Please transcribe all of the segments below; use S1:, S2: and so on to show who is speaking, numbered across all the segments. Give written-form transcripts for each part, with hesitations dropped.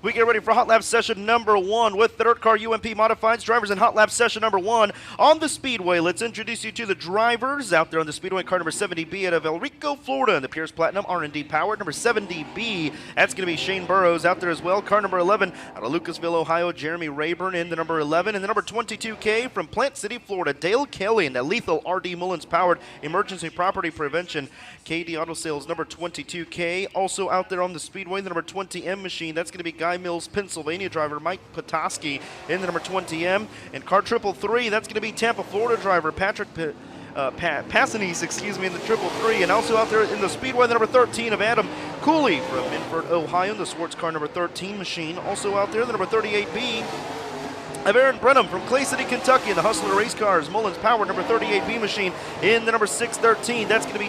S1: We get ready for Hot Lap session number 1 with the Dirt Car UMP Modifieds. Drivers in Hot Lap session number 1 on the Speedway. Let's introduce you to the drivers out there on the Speedway. Car number 70B out of El Rico, Florida, in the Pierce Platinum R&D powered. Number 70B, that's going to be Shane Burrows out there as well. Car number 11 out of Lucasville, Ohio, Jeremy Rayburn in the number 11. And the number 22K from Plant City, Florida, Dale Kelly in the lethal RD Mullins powered emergency property prevention. KD Auto Sales number 22K. Also out there on the Speedway, the number 20M machine. That's going to be Guy Mills, Pennsylvania driver Mike Petoskey in the number 20M. And car 333, that's going to be Tampa, Florida driver Patrick Passanese, in the 333. And also out there in the Speedway, the number 13 of Adam Cooley from Minford, Ohio, in the Swartz car number 13 machine. Also out there, the number 38B of Aaron Brenham from Clay City, Kentucky, in the Hustler Race Cars Mullins Power number 38B machine in the number 613. That's going to be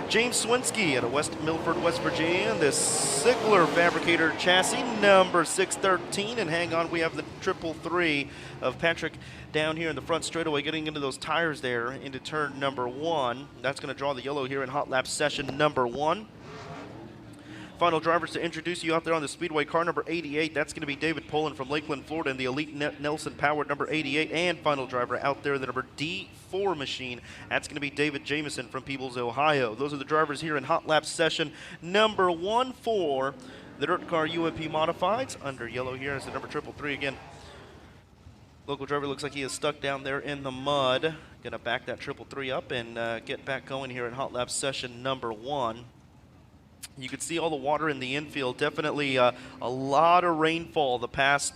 S1: James Swinsky out of West Milford, West Virginia, in the Sigler Fabricator chassis number 613. And hang on, we have the 333 of Patrick down here in the front straightaway, getting into those tires there into turn number 1. That's going to draw the yellow here in Hot Lap session number 1. Final drivers to introduce you out there on the Speedway, car number 88. That's going to be David Poland from Lakeland, Florida, in the Elite Nelson powered number 88. And final driver out there, the number D4 machine. That's going to be David Jameson from Peebles, Ohio. Those are the drivers here in Hot Lap session number 1 for the Dirt Car UMP Modifieds. Under yellow here is the number 333 again. Local driver looks like he is stuck down there in the mud. Going to back that 333 up and get back going here in Hot Lap session number 1. You can see all the water in the infield. Definitely a lot of rainfall the past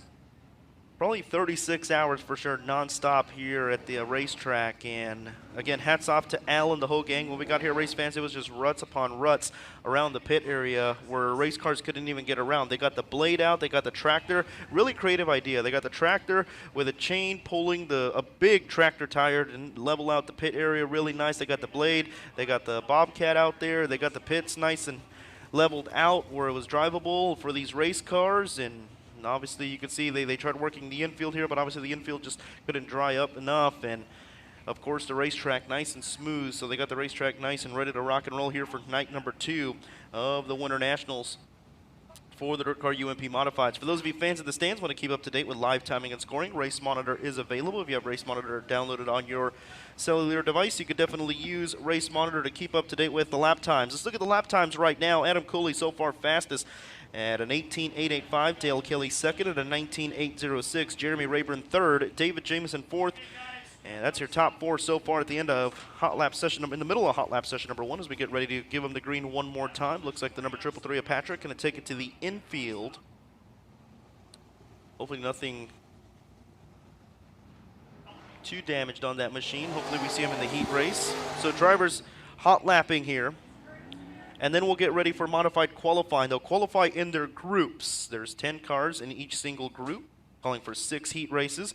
S1: probably 36 hours for sure, nonstop here at the racetrack. And again, hats off to Al and the whole gang. When we got here, race fans, it was just ruts upon ruts around the pit area where race cars couldn't even get around. They got the blade out, they got the tractor. Really creative idea. They got the tractor with a chain pulling a big tractor tire and level out the pit area. Really nice. They got the blade. They got the Bobcat out there. They got the pits nice and leveled out where it was drivable for these race cars. And obviously you can see they tried working the infield here, but obviously the infield just couldn't dry up enough. And of course the racetrack nice and smooth, so they got the racetrack nice and ready to rock and roll here for night number 2 of the Winter Nationals for the Dirt Car UMP Modifieds. For those of you fans of the stands, want to keep up to date with live timing and scoring, Race Monitor is available. If you have Race Monitor downloaded on your cellular device, you could definitely use Race Monitor to keep up to date with the lap times. Let's look at the lap times right now. Adam Cooley so far fastest at an 18.885. Dale Kelly second at a 19.806. Jeremy Rayburn third. David Jameson fourth. And that's your top 4 so far at the end of Hot Lap session, in the middle of Hot Lap session number 1, as we get ready to give them the green one more time. Looks like the number 333 of Patrick going to take it to the infield. Hopefully nothing too damaged on that machine. Hopefully we see him in the heat race. So drivers hot lapping here. And then we'll get ready for modified qualifying. They'll qualify in their groups. There's 10 cars in each single group, calling for 6 heat races.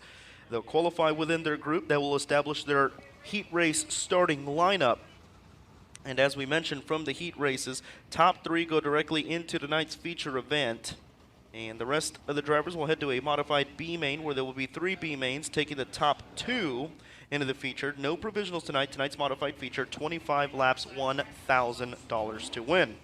S1: They'll qualify within their group. That will establish their heat race starting lineup. And as we mentioned from the heat races, top 3 go directly into tonight's feature event. And the rest of the drivers will head to a modified B main, where there will be 3 B mains taking the top 2 into the feature. No provisionals tonight. Tonight's modified feature, 25 laps, $1,000 to win.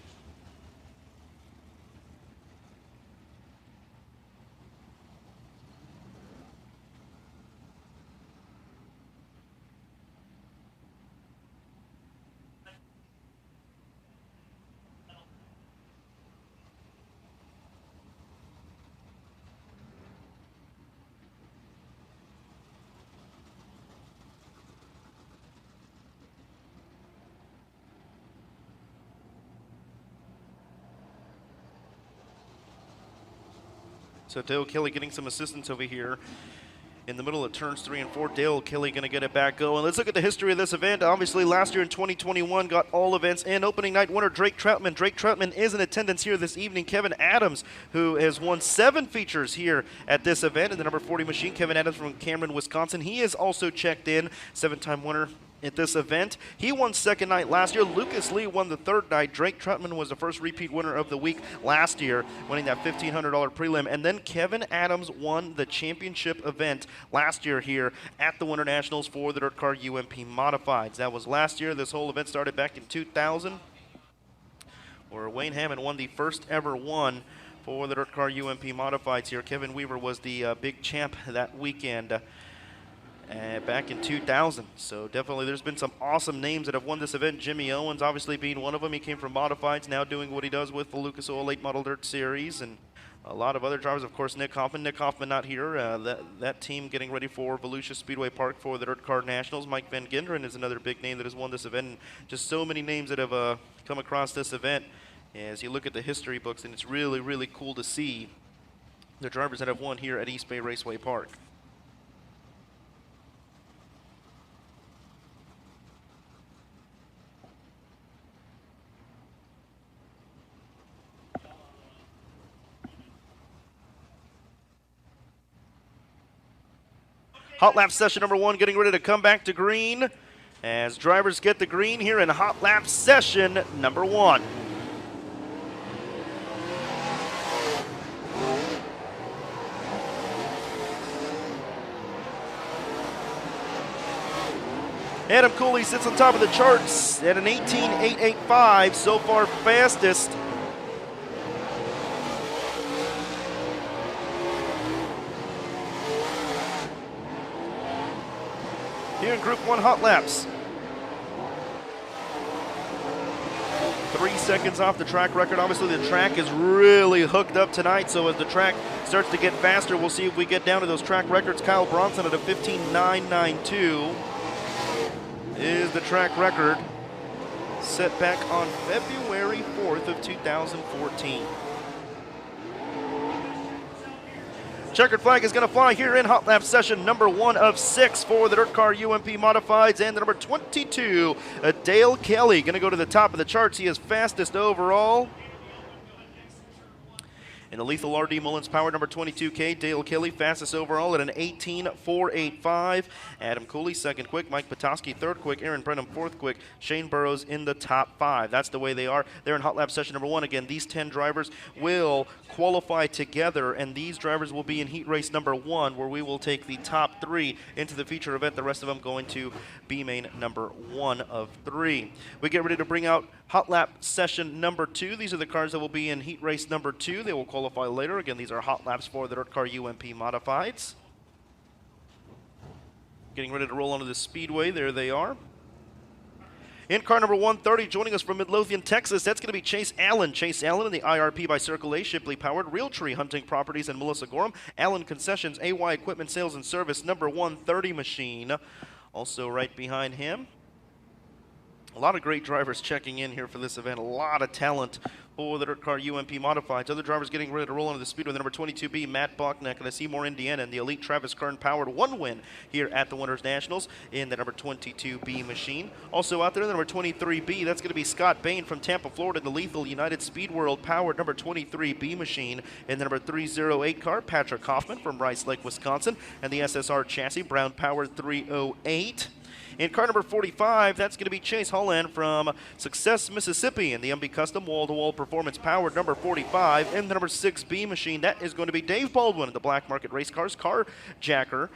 S1: So Dale Kelly getting some assistance over here in the middle of turns 3 and 4. Dale Kelly going to get it back going. Let's look at the history of this event. Obviously, last year in 2021, got all events in. Opening night winner, Drake Troutman. Drake Troutman is in attendance here this evening. Kevin Adams, who has won 7 features here at this event in the number 40 machine. Kevin Adams from Cameron, Wisconsin. He is also checked in, 7-time winner at this event. He won second night last year. Lucas Lee won the third night. Drake Troutman was the first repeat winner of the week last year, winning that $1,500 prelim. And then Kevin Adams won the championship event last year here at the Winter Nationals for the Dirt Car UMP Modifieds. That was last year. This whole event started back in 2000, where Wayne Hammond won the first ever one for the Dirt Car UMP Modifieds here. Kevin Weaver was the big champ that weekend back in 2000. So definitely there's been some awesome names that have won this event. Jimmy Owens obviously being one of them. He came from Modifieds, now doing what he does with the Lucas Oil Late Model Dirt Series. And a lot of other drivers, of course, Nick Hoffman. Nick Hoffman not here. That team getting ready for Volusia Speedway Park for the Dirt Car Nationals. Mike Van Genderen is another big name that has won this event. And just so many names that have come across this event as you look at the history books, and it's really, really cool to see the drivers that have won here at East Bay Raceway Park. Hot lap session number 1 getting ready to come back to green as drivers get the green here in hot lap session number 1. Adam Cooley sits on top of the charts at an 18.885, so far fastest. Here in Group 1 hot laps. 3 seconds off the track record. Obviously the track is really hooked up tonight, so as the track starts to get faster, we'll see if we get down to those track records. Kyle Bronson at a 15.992 is the track record set back on February 4th of 2014. Checkered flag is going to fly here in hot lap session number 1 of 6 for the Dirt Car UMP Modifieds, and the number 22, Dale Kelly, going to go to the top of the charts. He is fastest overall. In the Lethal RD Mullins Power number 22K, Dale Kelly fastest overall at an 18.485. Adam Cooley second quick, Mike Petoskey third quick, Aaron Brenham fourth quick, Shane Burrows in the top 5. That's the way they are. They're in hot lap session number 1. Again, these 10 drivers will qualify together, and these drivers will be in heat race number 1, where we will take the top 3 into the feature event. The rest of them going to B main number 1 of 3. We get ready to bring out hot lap session number 2. These are the cars that will be in heat race number 2. They will qualify later. Again, these are hot laps for the Dirt Car UMP Modifieds. Getting ready to roll onto the speedway. There they are. In car number 130, joining us from Midlothian, Texas, that's going to be Chase Allen. Chase Allen in the IRP by Circle A, Shipley Powered, Realtree Hunting Properties, and Melissa Gorham. Allen Concessions, AY Equipment Sales and Service, number 130 machine. Also right behind him, a lot of great drivers checking in here for this event. A lot of talent for the Dirt Car UMP Modifieds. Other drivers getting ready to roll into the speedway. The number 22B, Matt Bachneck, and Seymour, Indiana, and the Elite Travis Kern Powered 1 win here at the WinterNationals in the number 22B machine. Also out there, the number 23B, that's going to be Scott Bain from Tampa, Florida, the Lethal United Speed World Powered number 23B machine. In the number 308 car, Patrick Hoffman from Rice Lake, Wisconsin, and the SSR chassis, Brown Powered 308. In car number 45, that's going to be Chase Holland from Success, Mississippi, in the MB Custom Wall-to-Wall Performance Powered number 45. And the number 6B machine, that is going to be Dave Baldwin in the Black Market Race Cars Carjacker,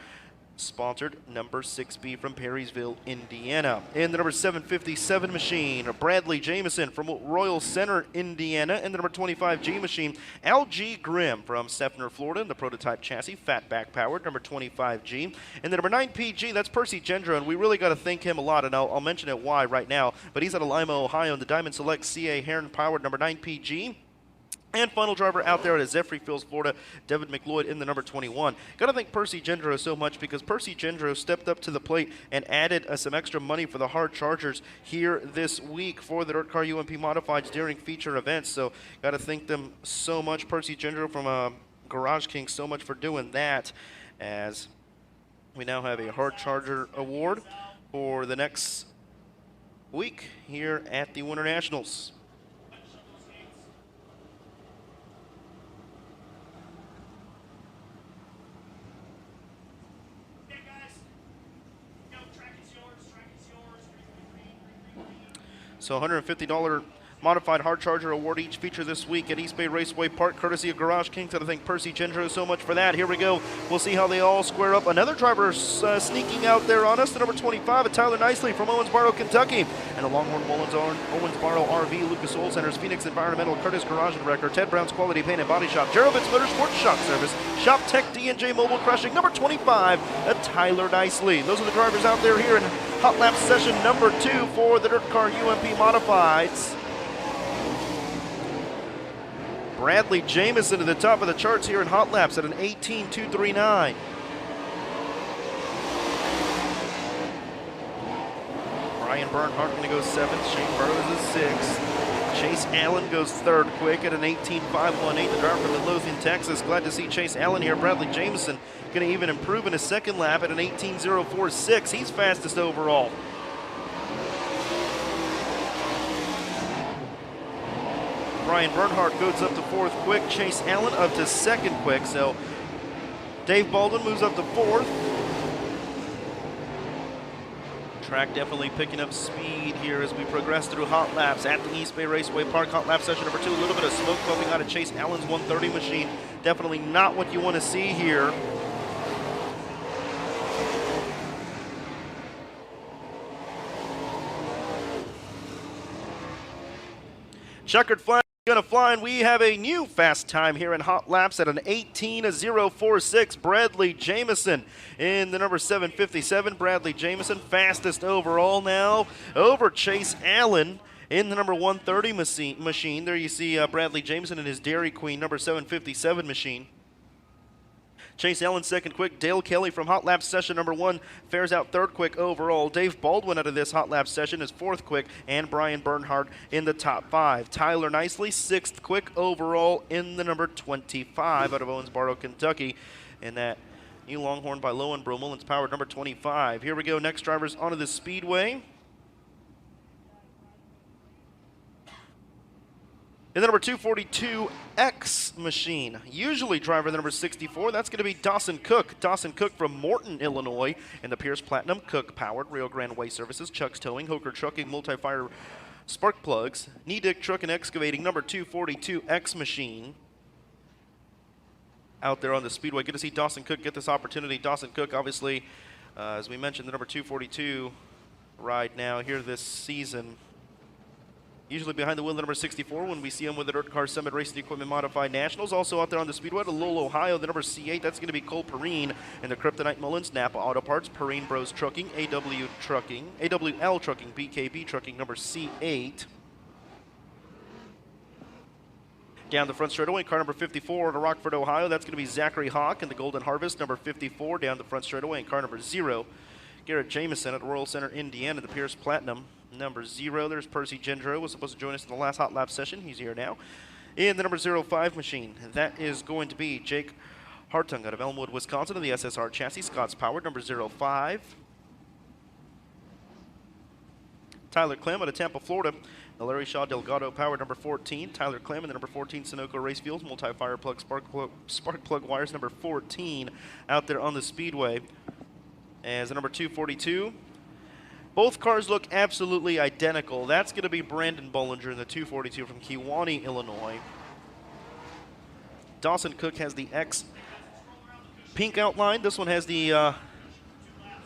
S1: sponsored number 6B from Perrysville, Indiana. In the number 757 machine, Bradley Jameson from Royal Center, Indiana. And the number 25G machine, Al G. Grimm from Steffner, Florida, in the prototype chassis, Fatback Powered, number 25G. And the number 9PG, that's Percy Gendra, and we really got to thank him a lot, and I'll mention it why right now. But he's out of Lima, Ohio, in the Diamond Select CA Heron Powered, number 9PG. And final driver out there at Zephyr Fields, Florida, Devin McLeod in the number 21. Got to thank Percy Gendro so much, because Percy Gendro stepped up to the plate and added some extra money for the hard chargers here this week for the Dirt Car UMP Modifieds during feature events. So got to thank them so much. Percy Gendro from Garage King, so much for doing that, as we now have a hard charger award for the next week here at the WinterNationals. So $150 Modified Hard Charger Award each feature this week at East Bay Raceway Park, courtesy of Garage Kings. And I thank Percy Gendro so much for that. Here we go. We'll see how they all square up. Another driver sneaking out there on us, the number 25, Tyler Nicely from Owensboro, Kentucky. And the Longhorn Owensboro RV, Lucas Oil Centers, Phoenix Environmental, Curtis Garage and Wrecker, Ted Brown's Quality Paint and Body Shop, Jerovitz Motorsports Shop Service, Shop Tech D&J Mobile Crushing, number 25, Tyler Nicely. Those are the drivers out there here in Hot Lap session number 2 for the Dirt Car UMP Modifieds. Bradley Jamison to the top of the charts here in Hot Laps at an 18.239. Brian Bernhardt going to go 7th. Shane Burrows is 6th. Chase Allen goes 3rd quick at an 18.518. The driver from Midlothian, Texas. Glad to see Chase Allen here. Bradley Jamison going to even improve in his second lap at an 18.046. He's fastest overall. Brian Bernhardt goes up to 4th quick. Chase Allen up to 2nd quick. So Dave Baldwin moves up to 4th. Track definitely picking up speed here as we progress through Hot Laps at the East Bay Raceway Park. Hot Lap session number 2. A little bit of smoke puffing out of Chase Allen's 130 machine. Definitely not what you want to see here. Checkered flag going to fly, and we have a new fast time here in Hot Laps at an 18.046. Bradley Jamison in the number 757. Bradley Jamison fastest overall now over Chase Allen in the number 130 machine. There you see Bradley Jamison in his Dairy Queen number 757 machine. Chase Allen 2nd quick. Dale Kelly from Hot Lap session number 1 fares out 3rd quick overall. Dave Baldwin out of this Hot Lap session is 4th quick, and Brian Bernhardt in the top 5. Tyler Nicely 6th quick overall in the number 25 out of Owensboro, Kentucky. And that new Longhorn by Lowenbro Mullins powered number 25. Here we go. Next drivers onto the speedway. In the number 242X machine, usually driver the number 64, that's going to be Dawson Cook. Dawson Cook from Morton, Illinois, in the Pierce Platinum, Cook powered, Rio Grande Way Services, Chuck's Towing, Hoker Trucking, Multi-Fire Spark Plugs, Nedick Truck and Excavating, number 242X machine. Out there on the speedway, good to see Dawson Cook get this opportunity. Dawson Cook, obviously, as we mentioned, the number 242 ride now here this season. Usually behind the wheel, the number 64 when we see him with the Dirt Car Summit Racing Equipment Modified Nationals. Also out there on the speedway at Lowell, Ohio, the number C8, that's going to be Cole Perrine in the Kryptonite Mullins, Napa Auto Parts, Perrine Bros Trucking, AWL Trucking, BKB Trucking, number C8. Down the front straightaway, car number 54 to Rockford, Ohio, that's going to be Zachary Hawk in the Golden Harvest, number 54, down the front straightaway, and car number 0. Garrett Jamison at Royal Center, Indiana, the Pierce Platinum. Number 0, there's Percy Gendro, was supposed to join us in the last Hot Lap session. He's here now. In the number 05 machine, that is going to be Jake Hartung out of Elmwood, Wisconsin, in the SSR chassis. Scott's powered, number 05. Tyler Clem out of Tampa, Florida. The Larry Shaw Delgado powered, number 14. Tyler Clem in the number 14 Sunoco Race Fuels, multi-fire plug, spark plug wires, number 14 out there on the speedway. As the number 242. Both cars look absolutely identical. That's going to be Brandon Bollinger in the 242 from Kewanee, Illinois. Dawson Cook has the X pink outline. This one has the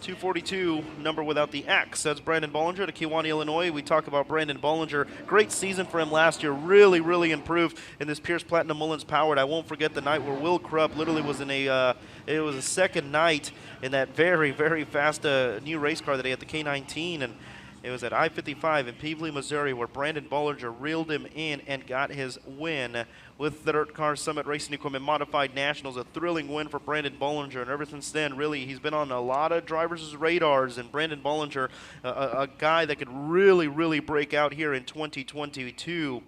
S1: 242 number without the X. That's Brandon Bollinger to Kewanee, Illinois. We talk about Brandon Bollinger. Great season for him last year. Really, really improved in this Pierce Platinum Mullins powered. I won't forget the night where Will Krupp literally was in a it was a second night in that very, very fast new race car that he had, the K19, and it was at I-55 in Peevely, Missouri, where Brandon Bollinger reeled him in and got his win with the Dirt Car Summit Racing Equipment Modified Nationals. A thrilling win for Brandon Bollinger, and ever since then, really, he's been on a lot of drivers' radars, and Brandon Bollinger, a guy that could really, really break out here in 2022.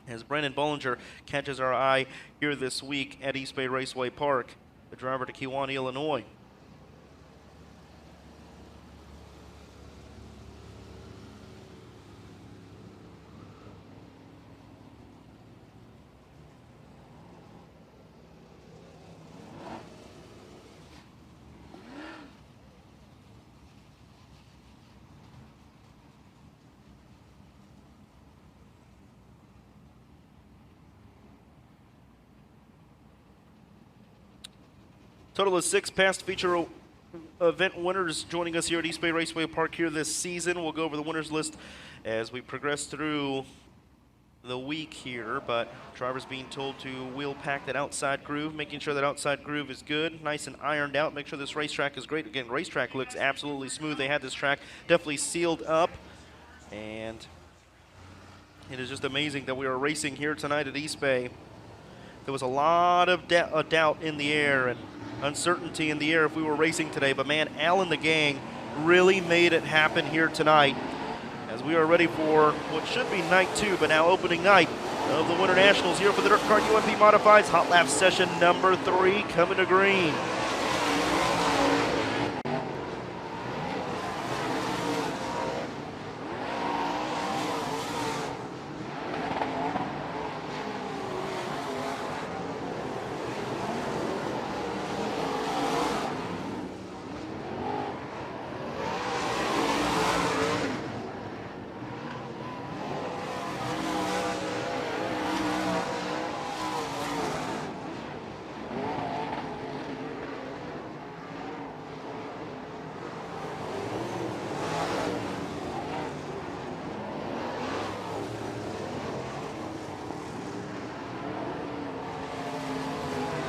S1: As Brandon Bollinger catches our eye here this week at East Bay Raceway Park, the driver to Kewanee, Illinois. Total of 6 past feature event winners joining us here at East Bay Raceway Park here this season. We'll go over the winners list as we progress through the week here, but drivers being told to wheel pack that outside groove, making sure that outside groove is good, nice and ironed out. Make sure this racetrack is great. Again, racetrack looks absolutely smooth. They had this track definitely sealed up, and it is just amazing that we are racing here tonight at East Bay. There was a lot of doubt in the air and uncertainty in the air if we were racing today, but man, Al and the gang really made it happen here tonight as we are ready for what should be night 2, but now opening night of the Winter Nationals here for the Dirt Car UMP Modifieds Hot Lap Session number 3 coming to green.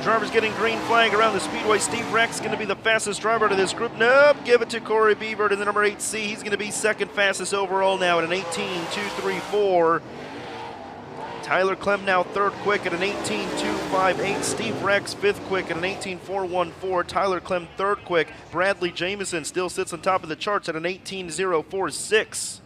S1: Drivers getting green flag around the speedway. Steve Rex going to be the fastest driver to this group. Nope, give it to Corey Beaver in the number 8C. He's going to be second fastest overall now at an 18.234. Tyler Clem now third quick at an 18.258. Steve Rex fifth quick at an 18.414. Tyler Clem third quick. Bradley Jameson still sits on top of the charts at an 18.046.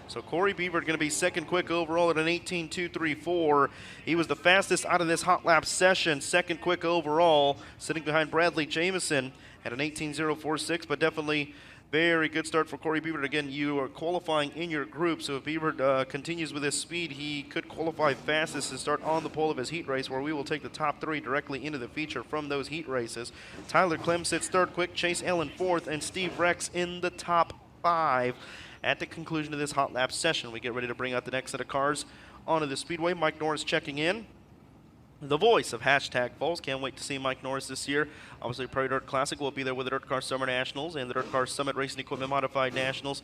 S1: So Corey Beaver going to be second quick overall at an 18.234. He was the fastest out of this hot lap session, second quick overall, sitting behind Bradley Jameson at an 18.046, but definitely very good start for Corey Beaver. Again, you are qualifying in your group, so if Beaver continues with his speed, he could qualify fastest to start on the pole of his heat race, where we will take the top 3 directly into the feature from those heat races. Tyler Clem sits third quick, Chase Allen fourth, and Steve Rex in the top 5. At the conclusion of this hot lap session, we get ready to bring out the next set of cars onto the speedway. Mike Norris checking in. The voice of Hashtag Falls. Can't wait to see Mike Norris this year. Obviously, Prairie Dirt Classic will be there with the Dirt Car Summer Nationals and the Dirt Car Summit Racing Equipment Modified Nationals.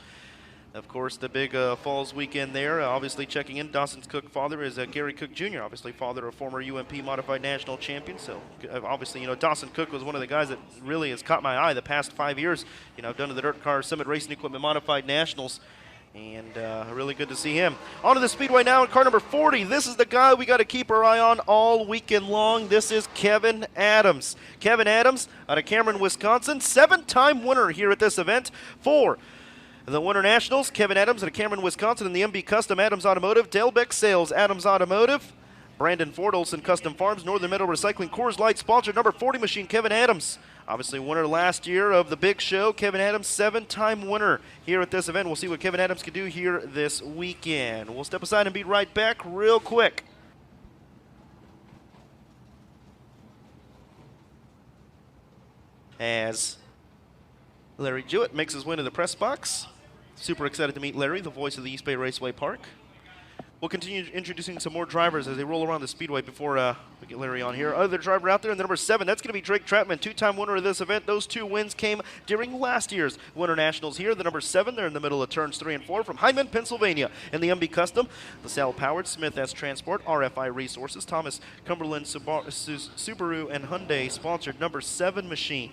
S1: Of course, the big Falls weekend there. Obviously checking in, Dawson's Cook father is Gary Cook Jr., obviously father of former UMP Modified National champion. So obviously, you know, Dawson Cook was one of the guys that really has caught my eye the past 5 years. You know, I've done to the Dirt Car Summit Racing Equipment Modified Nationals. And really good to see him. On to the speedway now in car number 40. This is the guy we got to keep our eye on all weekend long. This is Kevin Adams. Kevin Adams out of Cameron, Wisconsin. 7-time winner here at this event for the Winter Nationals. Kevin Adams out of Cameron, Wisconsin, in the MB Custom Adams Automotive. Delbeck Sales Adams Automotive. Brandon Ford Olson Custom Farms. Northern Meadow Recycling. Coors Light sponsored number 40 machine. Kevin Adams. Obviously winner last year of the big show. Kevin Adams, 7-time winner here at this event. We'll see what Kevin Adams can do here this weekend. We'll step aside and be right back real quick. As Larry Jewett makes his way to the press box. Super excited to meet Larry, the voice of the East Bay Raceway Park. We'll continue introducing some more drivers as they roll around the speedway before we get Larry on here. Other driver out there in the number 7, that's going to be Drake Trapman, 2-time winner of this event. Those 2 wins came during last year's Winter Nationals here. The number 7, they're in the middle of turns 3 and 4 from Hyman, Pennsylvania. In the MB Custom, LaSalle Powered, Smith S Transport, RFI Resources, Thomas Cumberland Subaru and Hyundai sponsored number 7 machine.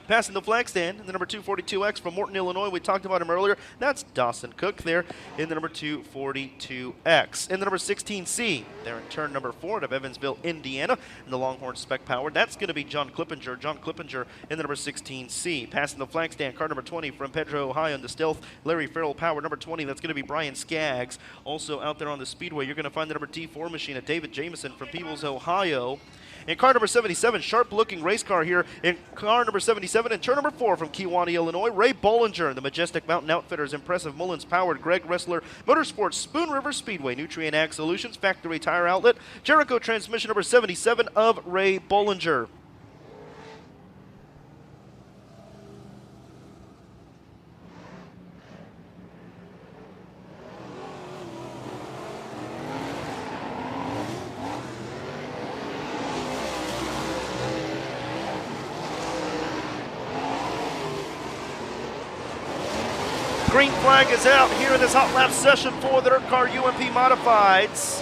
S1: Passing the flag stand in the number 242X from Morton, Illinois. We talked about him earlier. That's Dawson Cook there in the number 242X. In the number 16C, they're in turn number 4 out of Evansville, Indiana, in the Longhorn Spec Powered. That's going to be John Clippinger. John Clippinger in the number 16C. Passing the flag stand, car number 20 from Pedro, Ohio, in the Stealth Larry Farrell Power. Number 20, that's going to be Brian Skaggs. Also out there on the speedway, you're going to find the number D4 machine at David Jameson from Peebles, Ohio. In car number 77, sharp-looking race car here in car number 77. And turn number 4 from Kewanee, Illinois, Ray Bollinger, the Majestic Mountain Outfitters, Impressive Mullins-powered Greg Ressler, Motorsports, Spoon River Speedway, Nutrient Ag Solutions, Factory Tire Outlet, Jericho Transmission number 77 of Ray Bollinger. Green flag is out here in this hot lap session for the Dirt Car UMP Modifieds.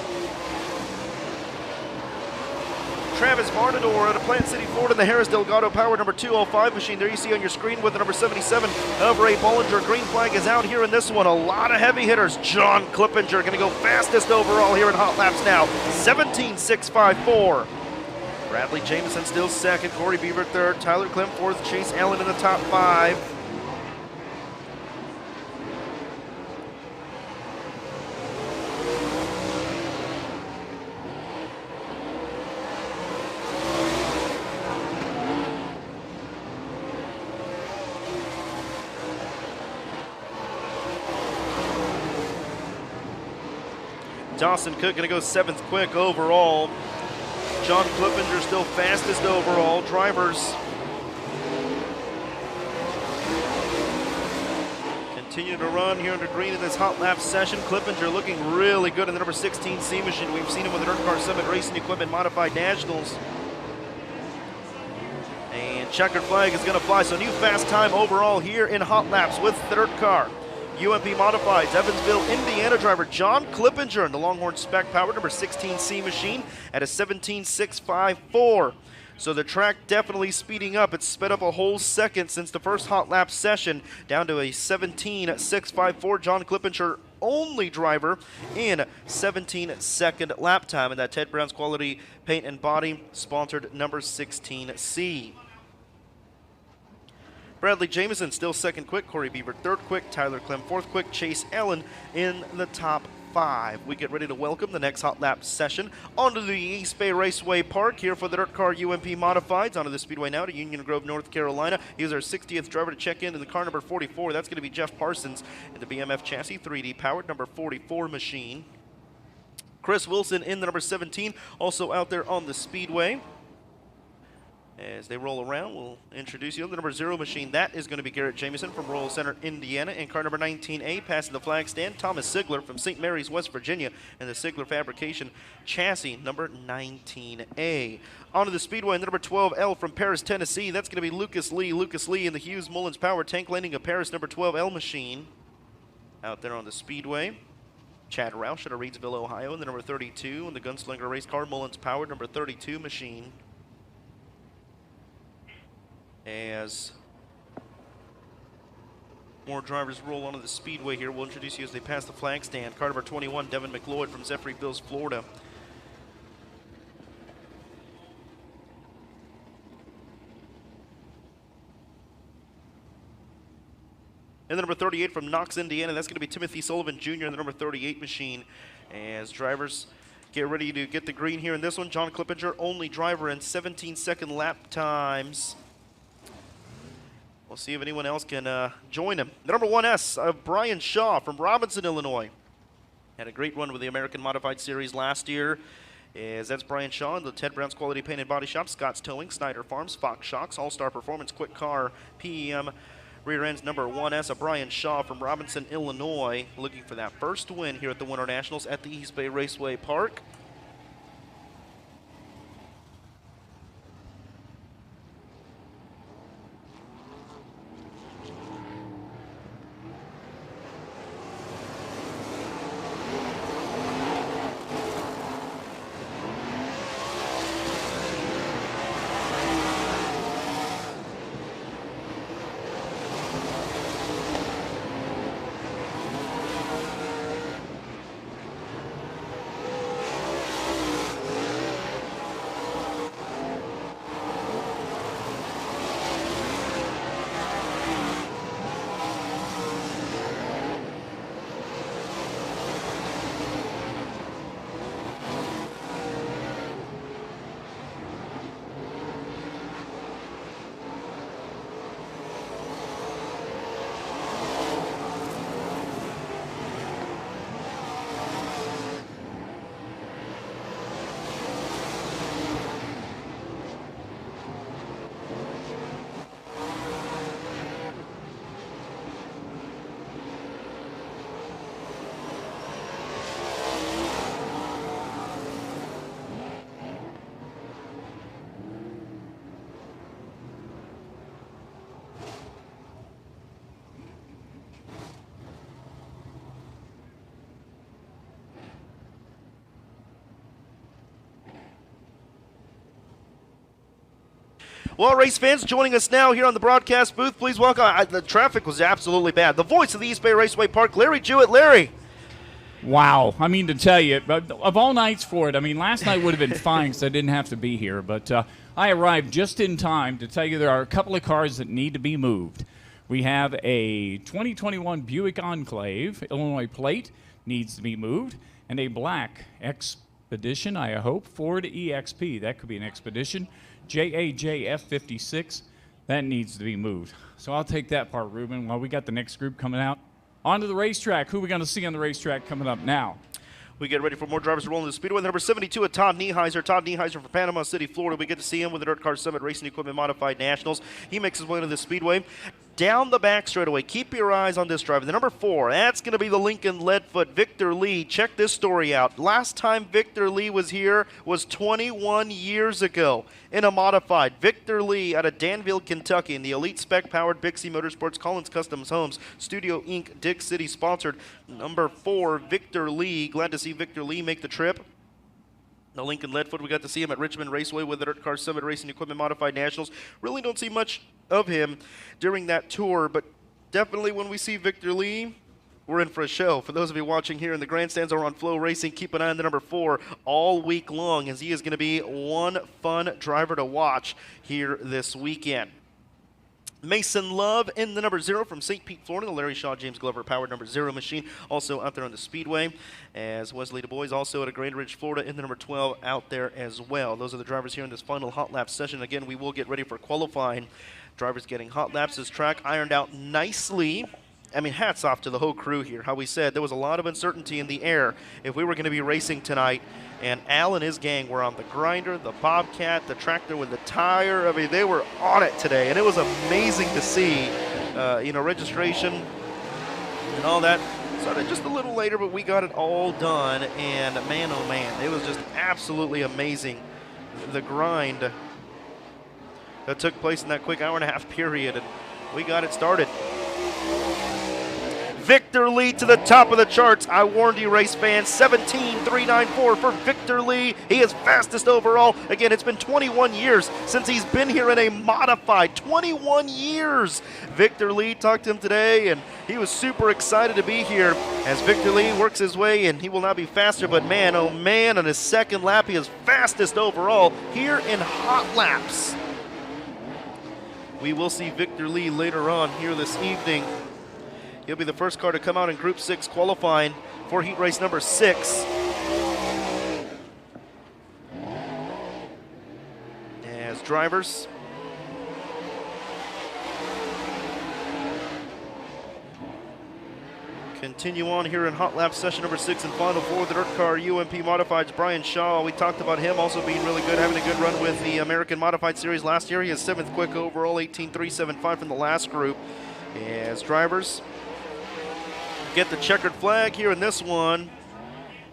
S1: Travis Varnador out of Plant City, Florida, in the Harris Delgado Power number 205 machine. There you see on your screen with the number 77 of Ray Bollinger. Green flag is out here in this one. A lot of heavy hitters. John Clippinger going to go fastest overall here in hot laps now. 17.654. Bradley Jameson still second. Corey Beaver third. Tyler Clem fourth. Chase Allen in the top five. Dawson Cook going to go seventh quick overall. John Clippinger still fastest overall. Drivers continue to run here under green in this hot lap session. Clippinger looking really good in the number 16 C machine. We've seen him with the Dirt Car Summit Racing Equipment Modified Nationals. And checkered flag is going to fly. So new fast time overall here in hot laps with the Dirt Car UMP Modifieds. Evansville, Indiana driver John Clippinger in the Longhorn Spec Power number 16C machine at a 17.654. So the track definitely speeding up. It's sped up a whole second since the first hot lap session, down to a 17.654. John Clippinger, only driver in 17-second lap time in that Ted Brown's Quality Paint and Body sponsored number 16C. Bradley Jameson still second quick, Corey Beaver third quick, Tyler Clem fourth quick, Chase Allen in the top five. We get ready to welcome the next hot lap session onto the East Bay Raceway Park here for the Dirt Car UMP Modifieds. Onto the speedway now to Union Grove, North Carolina. He's our 60th driver to check in the car number 44. That's going to be Jeff Parsons in the BMF chassis 3D powered number 44 machine. Chris Wilson in the number 17, also out there on the speedway. As they roll around, we'll introduce you to the number 0 machine. That is going to be Garrett Jameson from Royal Center, Indiana. In car number 19A, passing the flag stand, Thomas Sigler from St. Mary's, West Virginia, and the Sigler Fabrication chassis number 19A. Onto the speedway, number 12L from Paris, Tennessee. That's going to be Lucas Lee. Lucas Lee in the Hughes Mullins Power Tank Landing of Paris number 12L machine. Out there on the speedway. Chad Roush out of Reidsville, Ohio, in the number 32, and the Gunslinger Race Car Mullins Power number 32 machine. As more drivers roll onto the speedway here, we'll introduce you as they pass the flag stand. Car number 21, Devin McLeod from Zephyr-Bills, Florida. And the number 38 from Knox, Indiana, that's going to be Timothy Sullivan Jr. in the number 38 machine. As drivers get ready to get the green here in this one, John Clippinger, only driver in 17-second lap times. We'll see if anyone else can join him. The number 1S of Brian Shaw from Robinson, Illinois. Had a great run with the American Modified Series last year. That's Brian Shaw in the Ted Brown's Quality Paint and Body Shop, Scott's Towing, Snyder Farms, Fox Shocks, All-Star Performance, Quick Car, PEM, rear ends number 1S of Brian Shaw from Robinson, Illinois. Looking for that first win here at the Winter Nationals at the East Bay Raceway Park. Well, race fans joining us now here on the broadcast booth, please welcome. The traffic was absolutely bad. The voice of the East Bay Raceway Park, Larry Jewett. Larry.
S2: Wow. I mean, to tell you, of all nights for it, I mean, last night would have been fine because I didn't have to be here. But I arrived just in time to tell you there are a couple of cars that need to be moved. We have a 2021 Buick Enclave, Illinois plate, needs to be moved, and a black Expedition, I hope, Ford EXP. That could be an Expedition. JAJF 56, that needs to be moved. So I'll take that part, Ruben, while we got the next group coming out. On to the racetrack. Who are we going to see on the racetrack coming up now?
S1: We get ready for more drivers to roll into the speedway. Number 72 at Todd Nieheiser. Todd Nieheiser from Panama City, Florida. We get to see him with the Dirt Car Summit Racing Equipment Modified Nationals. He makes his way into the speedway. Down the back straightaway, keep your eyes on this driver. The number 4, that's going to be the Lincoln Leadfoot, Victor Lee. Check this story out. Last time Victor Lee was here was 21 years ago in a modified. Victor Lee out of Danville, Kentucky, in the elite spec-powered Bixie Motorsports Collins Customs Homes Studio Inc. Dick City sponsored. Number 4, Victor Lee. Glad to see Victor Lee make the trip. The Lincoln Leadfoot, we got to see him at Richmond Raceway with the Dirt Car Summit Racing Equipment Modified Nationals. Really don't see much of him during that tour, but definitely when we see Victor Lee, we're in for a show. For those of you watching here in the grandstands or on Flow Racing, keep an eye on the number 4 all week long, as he is going to be one fun driver to watch here this weekend. Mason Love in the number 0 from St. Pete, Florida, the Larry Shaw James Glover powered number 0 machine, also out there on the speedway, as Wesley Du Bois also at a Grand Ridge, Florida, in the number 12 out there as well. Those are the drivers here in this final hot lap session. Again, we will get ready for qualifying. Drivers getting hot laps. This track ironed out nicely. I mean, hats off to the whole crew here. How we said there was a lot of uncertainty in the air if we were going to be racing tonight. And Al and his gang were on the grinder, the Bobcat, the tractor with the tire. I mean, they were on it today, and it was amazing to see. Registration and all that started just a little later, but we got it all done. And man, oh man, it was just absolutely amazing, the grind that took place in that quick hour-and-a-half period, and we got it started. Victor Lee to the top of the charts. I warned you, race fans. 17.394 for Victor Lee. He is fastest overall. Again, it's been 21 years since he's been here in a modified. 21 years. Victor Lee talked to him today, and he was super excited to be here as Victor Lee works his way, and he will not be faster, but man, oh man, on his second lap, he is fastest overall here in hot laps. We will see Victor Lee later on here this evening. He'll be the first car to come out in Group 6 qualifying for heat race number 6. As drivers continue on here in hot lap session number 6 and final for the Dirt Car UMP Modifieds. Brian Shaw, we talked about him also being really good, having a good run with the American Modified Series last year. He is 7th quick overall, 18.375 from the last group. As drivers get the checkered flag here in this one,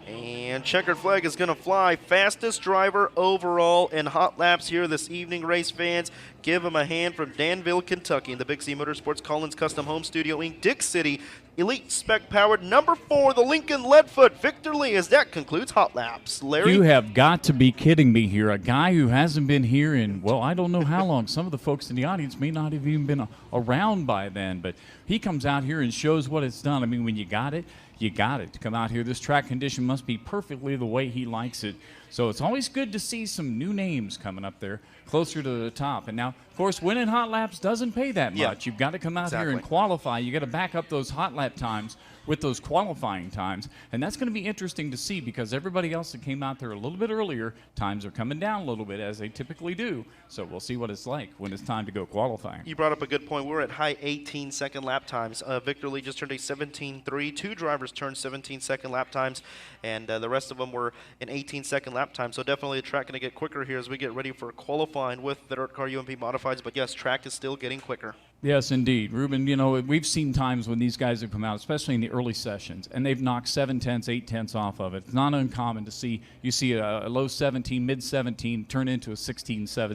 S1: and checkered flag is going to fly. Fastest driver overall in hot laps here this evening, race fans. Give him a hand from Danville, Kentucky, in the Bixie Motorsports Collins Custom Home Studio Inc. Dick City, elite spec powered number 4, the Lincoln Leadfoot, Victor Lee, as that concludes hot laps. Larry?
S2: You have got to be kidding me here. A guy who hasn't been here in, well, I don't know how long. Some of the folks in the audience may not have even been around by then, but he comes out here and shows what it's done. I mean, when you got it, you got it. To come out here, this track condition must be perfectly the way he likes it. So it's always good to see some new names coming up there closer to the top. And now, of course, winning hot laps doesn't pay that much.
S1: Yeah,
S2: You've got to come out here and qualify. You got to back up those hot lap times with those qualifying times. And that's going to be interesting to see because everybody else that came out there a little bit earlier, times are coming down a little bit as they typically do. So we'll see what it's like when it's time to go qualifying.
S1: You brought up a good point. We're at high 18-second lap times. Victor Lee just turned a 17.3. 2 drivers turned 17-second lap times, and the rest of them were in 18-second lap time. So definitely the track going to get quicker here as we get ready for qualifying with the Dirt Car UMP Modifieds. But yes, track is still getting quicker.
S2: Yes, indeed. Ruben, you know, we've seen times when these guys have come out, especially in the early sessions, and they've knocked 7/10, 8/10 off of it. It's not uncommon to see, you see a low 17, mid 17 turn into a 16-7.